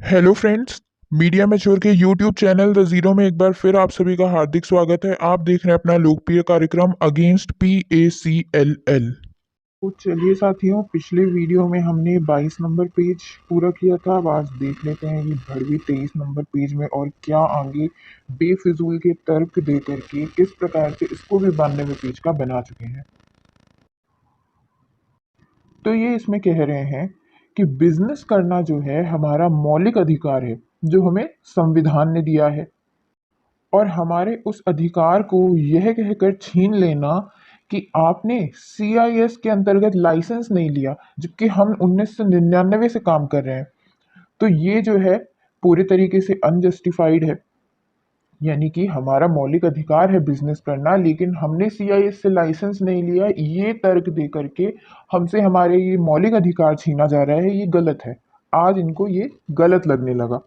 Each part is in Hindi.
Hello friends. मीडिया मैच्योर के यूट्यूब चैनल द जीरो में एक बार फिर आप सभी का हार्दिक स्वागत है। आप देख रहे हैं अपना लोकप्रिय कार्यक्रम अगेंस्ट PACLL। तो चलिए साथियों, पिछले वीडियो में हमने 22 नंबर पेज पूरा किया था। अब आज देख लेते हैं कि भड़वी 23 नंबर पेज में और क्या आगे बेफिजूल के तर्क दे करके किस प्रकार से इसको भी 92वें पेज का बना चुके हैं। तो ये इसमें कह रहे हैं कि बिजनेस करना जो है हमारा मौलिक अधिकार है, जो हमें संविधान ने दिया है। और हमारे उस अधिकार को यह कहकर छीन लेना कि आपने CIS के अंतर्गत लाइसेंस नहीं लिया, जबकि हम 1999 से काम कर रहे हैं, तो ये जो है पूरे तरीके से अनजस्टिफाइड है। यानी कि हमारा मौलिक अधिकार है बिजनेस करना, लेकिन हमने CIS से लाइसेंस नहीं लिया, ये तर्क दे करके हमसे हमारे ये मौलिक अधिकार छीना जा रहा है। ये गलत है। आज इनको ये गलत लगने लगा,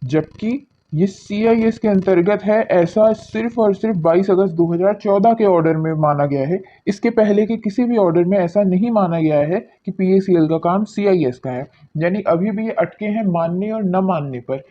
जबकि ये CIS के अंतर्गत है। ऐसा सिर्फ और सिर्फ 22 अगस्त 2014 के ऑर्डर में माना गया है। इसके पहले के किसी भी ऑर्डर में ऐसा नहीं माना गया है कि PACL का काम CIS का है। यानी अभी भी ये अटके हैं मानने और न मानने पर।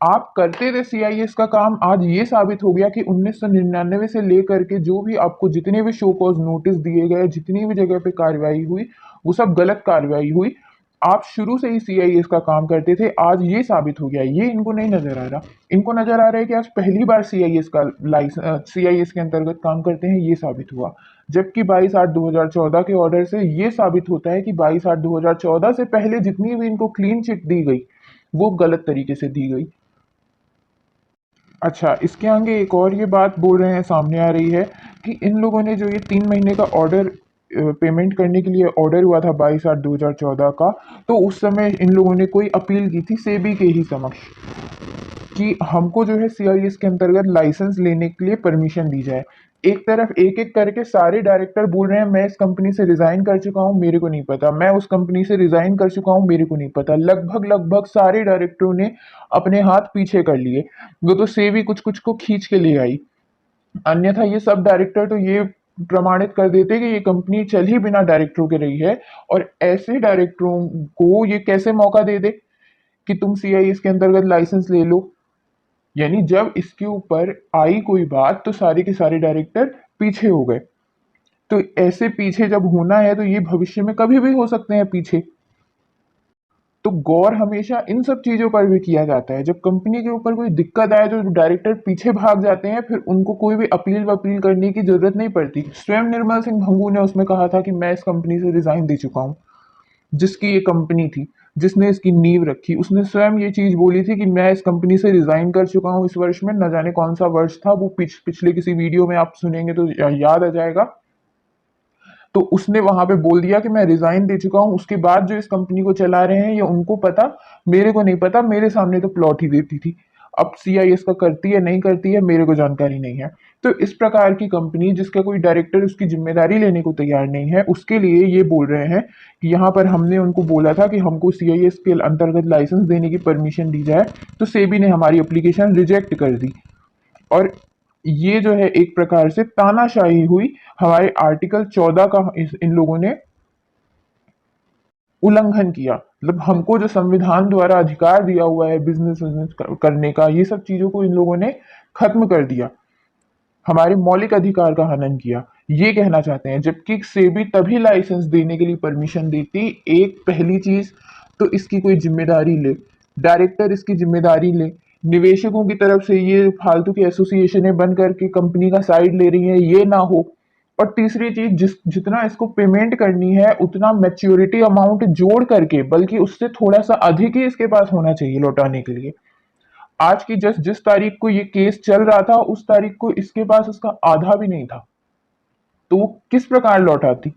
आप करते थे CIS का काम, आज ये साबित हो गया कि 1999 से लेकर के जो भी आपको जितने भी शो कॉज नोटिस दिए गए, जितनी भी जगह पे कार्रवाई हुई, वो सब गलत कार्रवाई हुई। आप शुरू से ही CIS का काम करते थे, आज ये साबित हो गया। ये इनको नहीं नजर आ रहा। इनको नजर आ रहा है कि आज पहली बार CIS का लाइसेंस CIS के अंतर्गत काम करते हैं, ये साबित हुआ। जबकि 22/8/2014 के ऑर्डर से ये साबित होता है कि 22/8/2014 से पहले जितनी भी इनको क्लीन चिट दी गई, वो गलत तरीके से दी गई। अच्छा, इसके आगे एक और ये बात बोल रहे हैं, सामने आ रही है कि इन लोगों ने जो ये 3 महीने का ऑर्डर पेमेंट करने के लिए ऑर्डर हुआ था 22/8/2014 का, तो उस समय इन लोगों ने कोई अपील की थी सेबी के ही समक्ष कि हमको जो है CIS के अंतर्गत लाइसेंस लेने के लिए परमिशन दी जाए। एक तरफ एक एक करके सारे डायरेक्टर बोल रहे हैं मैं इस कंपनी से रिजाइन कर चुका हूं, मेरे को नहीं पता। मैं उस कंपनी से रिजाइन कर चुका हूं, मेरे को नहीं पता। लगभग लगभग सारे डायरेक्टरों ने अपने हाथ पीछे कर लिए। वो तो सेबी कुछ कुछ को खींच के ले आई, अन्यथा ये सब डायरेक्टर तो ये प्रमाणित कर देते कि ये कंपनी चल ही बिना डायरेक्टरों के रही है। और ऐसे डायरेक्टरों को ये कैसे मौका दे दे कि तुम CIS के अंतर्गत लाइसेंस ले लो। यानी जब इसके ऊपर आई कोई बात तो सारे के सारे डायरेक्टर पीछे हो गए। तो ऐसे पीछे जब होना है तो ये भविष्य में कभी भी हो सकते हैं पीछे। तो गौर हमेशा इन सब चीजों पर भी किया जाता है। जब कंपनी के ऊपर कोई दिक्कत आए तो डायरेक्टर पीछे भाग जाते हैं, फिर उनको कोई भी अपील वपील करने की जरूरत नहीं पड़ती। स्वयं निर्मल सिंह भंगू ने उसमें कहा था कि मैं इस कंपनी से रिजाइन दे चुका हूँ, जिसकी ये कंपनी थी, जिसने इसकी नींव रखी। उसने स्वयं ये चीज बोली थी कि मैं इस कंपनी से रिजाइन कर चुका हूँ इस वर्ष में। न जाने कौन सा वर्ष था वो, पिछले किसी वीडियो में आप सुनेंगे तो याद आ जाएगा। तो उसने वहां पे बोल दिया कि मैं रिजाइन दे चुका हूं। उसके बाद जो इस कंपनी को चला रहे हैं ये उनको पता, मेरे को नहीं पता। मेरे सामने तो प्लॉट ही देती थी। अब CIS का करती है नहीं करती है मेरे को जानकारी नहीं है। तो इस प्रकार की कंपनी जिसका कोई डायरेक्टर उसकी जिम्मेदारी लेने को तैयार नहीं है, उसके लिए ये बोल रहे हैं कि यहाँ पर हमने उनको बोला था कि हमको CIS के अंतर्गत लाइसेंस देने की परमिशन दी जाए, तो सेबी ने हमारी एप्लीकेशन रिजेक्ट कर दी। और ये जो है एक प्रकार से तानाशाही हुई। हमारे आर्टिकल 14 का इन लोगों ने उल्लंघन किया। मतलब हमको जो संविधान द्वारा अधिकार दिया हुआ है बिजनेस करने का, ये सब चीजों को इन लोगों ने खत्म कर दिया। हमारे मौलिक अधिकार का हनन किया, ये कहना चाहते हैं। जबकि सेबी तभी लाइसेंस देने के लिए परमिशन देती, एक पहली चीज तो इसकी कोई जिम्मेदारी ले, डायरेक्टर इसकी जिम्मेदारी ले, निवेशकों की तरफ से ये फालतू की एसोसिएशनें बन करके कंपनी का साइड ले रही हैं, ये ना हो। और तीसरी चीज, जितना इसको पेमेंट करनी है उतना मैच्योरिटी अमाउंट जोड़ करके, बल्कि उससे थोड़ा सा अधिक ही इसके पास होना चाहिए लौटाने के लिए। आज की जिस तारीख को ये केस चल रहा था, उस तारीख को इसके पास उसका आधा भी नहीं था, तो वो किस प्रकार लौटाती।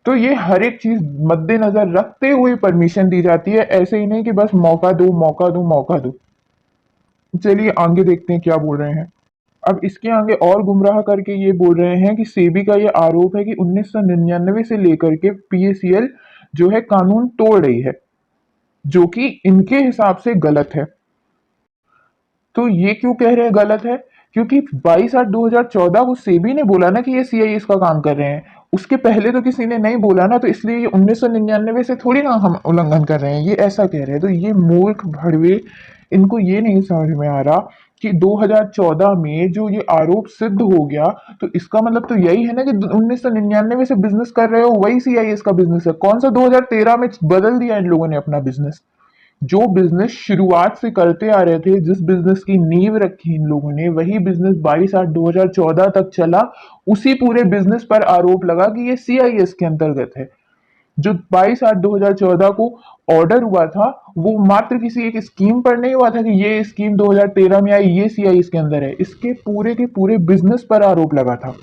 तो ये हर एक चीज मद्देनजर रखते हुए परमिशन दी जाती है, ऐसे ही नहीं कि बस मौका दो मौका दो मौका दो। चलिए आगे देखते हैं क्या बोल रहे हैं। अब इसके आगे और गुमराह करके ये बोल रहे हैं कि सेबी का ये आरोप है कि 1999 से लेकर के PACL जो है कानून तोड़ रही है, जो कि इनके हिसाब से गलत है। तो ये क्यों कह रहे हैं गलत है? क्योंकि 22/8/2014 को सेबी ने बोला ना कि ये CIS का काम कर रहे हैं। उसके पहले तो किसी ने नहीं बोला ना, तो इसलिए ये 1999 से थोड़ी ना हम उल्लंघन कर रहे हैं, ये ऐसा कह रहे हैं। तो ये मूर्ख भड़वे, इनको ये नहीं समझ में आ रहा कि 2014 में जो ये आरोप सिद्ध हो गया, तो इसका मतलब तो यही है ना कि 1999 से बिजनेस कर रहे हो वही सीआईएस का बिजनेस है। कौन सा 2013 में बदल दिया इन लोगों ने अपना बिजनेस? जो बिजनेस शुरुआत से करते आ रहे थे, जिस बिजनेस की नींव रखी इन लोगों ने, वही बिजनेस 22/8/2014 तक चला। उसी पूरे बिजनेस पर आरोप लगा कि ये सीआईएस के अंतर्गत है। जो 22/8/2014 को ऑर्डर हुआ था, वो मात्र किसी एक स्कीम पर नहीं हुआ था कि ये स्कीम 2013 में आई, ये सीआईएस के अंदर है। इसके पूरे के पूरे बिजनेस पर आरोप लगा था।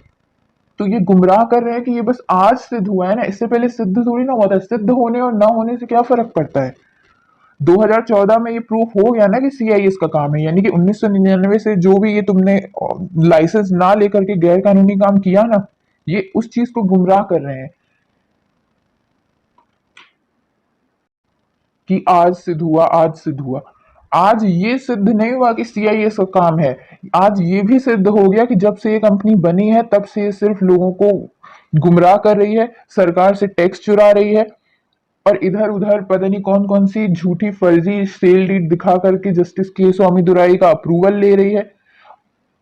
तो ये गुमराह कर रहे हैं कि ये बस आज सिद्ध हुआ है ना, इससे पहले सिद्ध थोड़ी ना हुआ था। सिद्ध होने और ना होने से क्या फर्क पड़ता है? 2014 में ये प्रूफ हो गया ना कि सीआईएस का काम है, यानी कि 1999 से जो भी ये तुमने लाइसेंस ना लेकर के गैर कानूनी काम किया ना, ये उस चीज को गुमराह कर रहे हैं कि आज सिद्ध हुआ, आज सिद्ध हुआ। आज ये सिद्ध नहीं हुआ कि सीआईएस का काम है। आज ये भी सिद्ध हो गया कि जब से ये कंपनी बनी है, तब से ये सिर्फ लोगों को गुमराह कर रही है, सरकार से टैक्स चुरा रही है, और इधर उधर पता नहीं कौन कौन सी झूठी फर्जी सेल डीड दिखा करके जस्टिस के स्वामी दुराई का अप्रूवल ले रही है,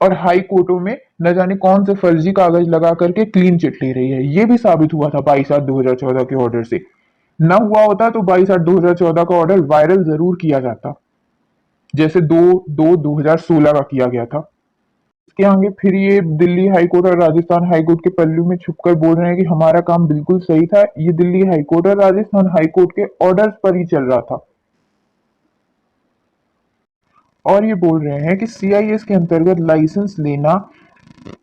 और हाई कोर्टों में न जाने कौन से फर्जी कागज लगा करके क्लीन चिट ले रही है। ये भी साबित हुआ था 22/8/2014 के ऑर्डर से। न हुआ होता तो 22/8/2014 का ऑर्डर वायरल जरूर किया जाता, जैसे 2/2/2016 का किया गया था। इसके आगे फिर ये दिल्ली हाईकोर्ट और राजस्थान हाईकोर्ट के पल्लू में छुपकर बोल रहे हैं कि हमारा काम बिल्कुल सही था। ये दिल्ली हाईकोर्ट और राजस्थान हाईकोर्ट के ऑर्डर्स पर ही चल रहा था। और ये बोल रहे हैं कि सीआईएस के अंतर्गत लाइसेंस लेना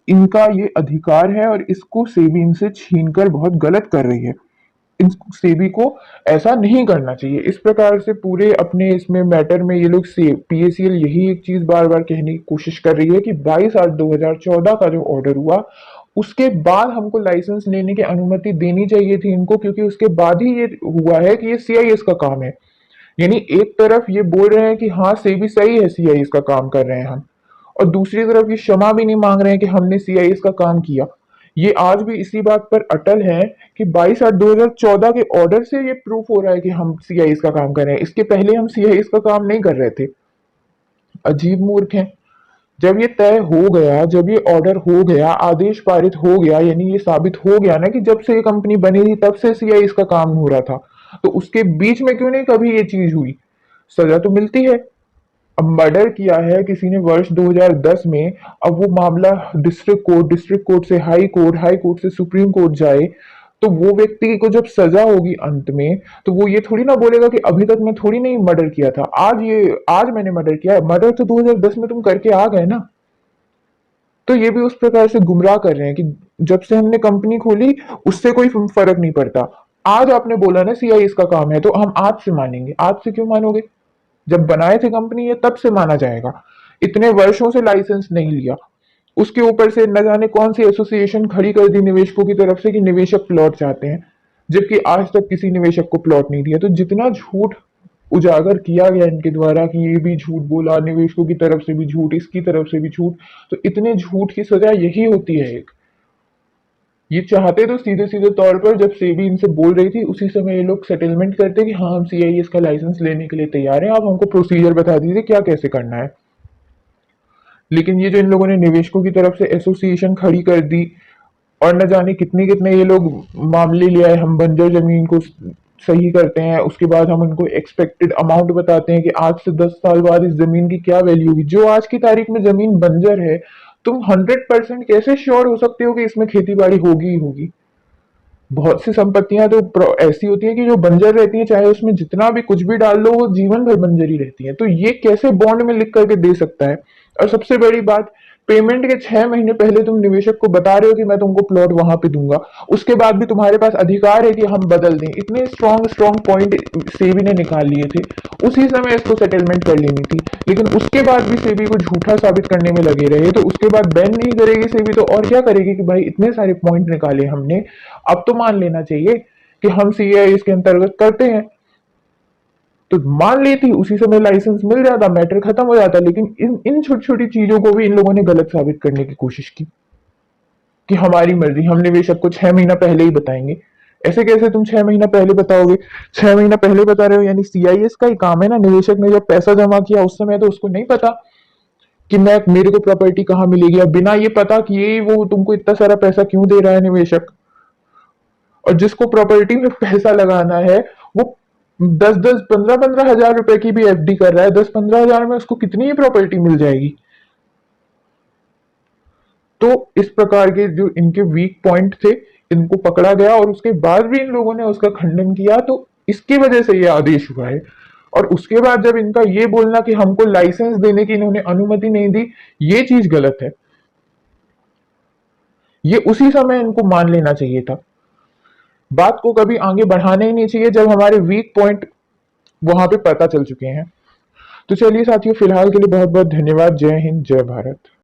इनका ये अधिकार है, और इसको सेबी इनसे छीनकर बहुत गलत कर रही है। इन सेबी को ऐसा नहीं करना चाहिए। इस प्रकार से पूरे अपने इसमें मैटर में ये लोग पीएसीएल यही एक चीज बार बार कहने की कोशिश कर रही है कि 22/8/2014 का जो ऑर्डर हुआ, उसके बाद हमको लाइसेंस लेने की अनुमति देनी चाहिए थी इनको, क्योंकि उसके बाद ही ये हुआ है कि ये सीआईएस का काम है। यानी एक तरफ ये बोल रहे हैं कि हाँ सेबी सही है, सीआईएस का काम कर रहे हैं हम, और दूसरी तरफ ये क्षमा भी नहीं मांग रहे हैं कि हमने सीआईएस का काम किया। ये आज भी इसी बात पर अटल है कि 22/8/2014 के ऑर्डर से ये प्रूफ हो रहा है कि हम सीआईएस का काम कर रहे हैं। इसके पहले हम सीआईएस का काम नहीं कर रहे थे। अजीब मूर्ख हैं। जब ये तय हो गया, जब ये ऑर्डर हो गया, आदेश पारित हो गया, यानी ये साबित हो गया ना कि जब से ये कंपनी बनी थी तब से सीआईएस का काम हो रहा था, तो उसके बीच में क्यों नहीं कभी ये चीज हुई? सजा तो मिलती है। अब मर्डर किया है किसी ने वर्ष 2010 में, अब वो मामला डिस्ट्रिक्ट कोर्ट से हाई कोर्ट से सुप्रीम कोर्ट जाए, तो वो व्यक्ति को जब सजा होगी अंत में, तो वो ये थोड़ी ना बोलेगा कि अभी तक मैं थोड़ी नहीं मर्डर किया था, आज मैंने मर्डर किया है। मर्डर तो 2010 में तुम करके आ गए ना। तो ये भी उस प्रकार से गुमराह कर रहे हैं कि जब से हमने कंपनी खोली उससे कोई फर्क नहीं पड़ता। आज आपने बोला ना सीआईएस का काम है, तो हम आज से मानेंगे। आज से क्यों मानोगे? जब बनाए थे कंपनी ये तब से माना जाएगा। इतने वर्षों से लाइसेंस नहीं लिया, उसके ऊपर से न जाने कौन सी एसोसिएशन खड़ी कर दी निवेशकों की तरफ से कि निवेशक प्लॉट चाहते हैं, जबकि आज तक किसी निवेशक को प्लॉट नहीं दिया। तो जितना झूठ उजागर किया गया इनके द्वारा कि ये भी झूठ बोला, निवेशकों की तरफ से भी झूठ, इसकी तरफ से भी झूठ, तो इतने झूठ की सजा यही होती है एक। ये चाहते तो सीधे सीधे तौर पर जब सेबी इनसे बोल रही थी उसी समय ये लोग सेटलमेंट करते कि हाँ हम सीआईएस का लाइसेंस लेने के लिए तैयार हैं, आप हमको प्रोसीजर बता दीजिए क्या कैसे करना है। लेकिन ये जो इन लोगों ने निवेशकों की तरफ से एसोसिएशन खड़ी कर दी, और न जाने कितने कितने ये लोग मामले ले आए, हम बंजर जमीन को सही करते हैं, उसके बाद हम उनको एक्सपेक्टेड अमाउंट बताते हैं कि आज से 10 साल बाद इस जमीन की क्या वैल्यू होगी। जो आज की तारीख में जमीन बंजर है, तुम 100% कैसे श्योर हो सकते हो कि इसमें खेती बाड़ी होगी ही होगी? बहुत सी संपत्तियां तो ऐसी होती है कि जो बंजर रहती है, चाहे उसमें जितना भी कुछ भी डाल लो वो जीवन भर बंजर ही रहती है। तो ये कैसे बॉन्ड में लिख करके दे सकता है? और सबसे बड़ी बात, पेमेंट के 6 महीने पहले तुम निवेशक को बता रहे हो कि मैं तुमको प्लॉट वहां पे दूंगा, उसके बाद भी तुम्हारे पास अधिकार है कि हम बदल दें। इतने स्ट्रॉन्ग स्ट्रॉन्ग पॉइंट सेबी ने निकाल लिए थे, उसी समय इसको सेटलमेंट कर लेनी थी। लेकिन उसके बाद भी सेबी को झूठा साबित करने में लगे रहे, तो उसके बाद बैन नहीं करेगी सेबी तो और क्या करेगी कि भाई इतने सारे पॉइंट निकाले हमने, अब तो मान लेना चाहिए कि हम सीआई इसके अंतर्गत करते हैं। तो मान लेती, उसी समय लाइसेंस मिल जाता, मैटर खत्म हो जाता। लेकिन इन इन छोटी छोटी चीजों को भी इन लोगों ने गलत साबित करने की कोशिश की कि हमारी मर्जी, हम निवेशक को 6 महीना पहले ही बताएंगे। ऐसे कैसे तुम 6 महीना पहले बताओगे? 6 महीना पहले बता रहे हो, यानी सीआईएस का ही काम है ना। निवेशक ने जब पैसा जमा किया उस समय तो उसको नहीं पता कि मैं मेरे को प्रॉपर्टी कहाँ मिलेगी। अब बिना ये पता किए वो तुमको इतना सारा पैसा क्यों दे रहा है निवेशक? और जिसको प्रॉपर्टी में पैसा लगाना है वो 10-10 15-15 हजार रुपए की भी एफडी कर रहा है। 10-15 हजार में उसको कितनी ही प्रॉपर्टी मिल जाएगी। तो इस प्रकार के जो इनके वीक पॉइंट थे, इनको पकड़ा गया और उसके बाद भी इन लोगों ने उसका खंडन किया, तो इसकी वजह से ये आदेश हुआ है। और उसके बाद जब इनका ये बोलना कि हमको लाइसेंस देने की इन्होंने अनुमति नहीं दी, ये चीज गलत है। ये उसी समय इनको मान लेना चाहिए था। बात को कभी आगे बढ़ाना ही नहीं चाहिए जब हमारे वीक पॉइंट वहां पे पता चल चुके हैं। तो चलिए साथियों, फिलहाल के लिए बहुत बहुत धन्यवाद। जय हिंद, जय भारत।